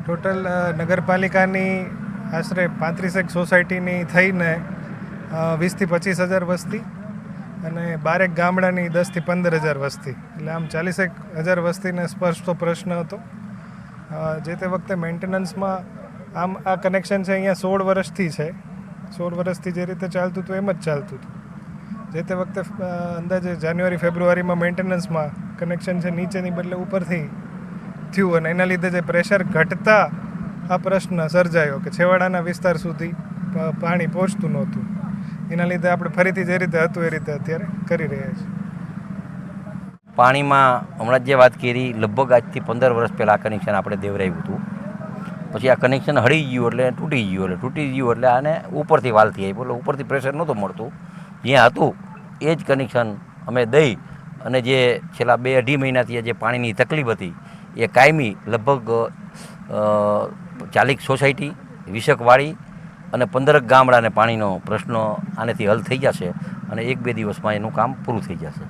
Total નગરપાલિકાની આશરે 35 સોસાયટીની થઈને 20 થી 25,000 વસ્તી અને 12 ગામડાની 10 થી 15,000 વસ્તી, એટલે આમ 40,000 વસ્તીને સ્પર્શતો પ્રશ્ન હતો. જે તે વખતે મેન્ટેનન્સમાં આમ આ કનેક્શન છે અહીંયા 16 વર્ષથી છે. 16 વર્ષથી જે રીતે ચાલતું હતું એમ જ ચાલતું હતું. જે તે વખતે અંદાજે જાન્યુઆરી ફેબ્રુઆરીમાં મેન્ટેનન્સમાં કનેક્શન છે નીચેની બદલે ઉપરથી થયું અને એના લીધે જે પ્રેશર ઘટતા આ પ્રશ્ન સર્જાયો કે છેવાડાના વિસ્તાર સુધી પાણી પહોંચતું નહોતું. એના લીધે આપણે ફરીથી જે રીતે હતું એ રીતે અત્યારે કરી રહ્યા છીએ. પાણીમાં હમણાં જે વાત કરી, લગભગ આજથી 15 વર્ષ પહેલાં આ કનેક્શન આપણે દેવરાવ્યું હતું. પછી આ કનેક્શન હળી ગયું એટલે તૂટી ગયું એટલે આને ઉપરથી વાલથી આવી, એટલે ઉપરથી પ્રેશર નહોતું મળતું. જ્યાં હતું એ જ કનેક્શન અમે દઈ અને જે છેલ્લા 2-2.5 મહિનાથી જે પાણીની તકલીફ હતી એ કાયમી લગભગ 40 સોસાયટી 20 વાડી અને 15 ગામડાને પાણીનો પ્રશ્ન આનેથી હલ થઈ જશે અને 1-2 દિવસમાં એનું કામ પૂરું થઈ જશે.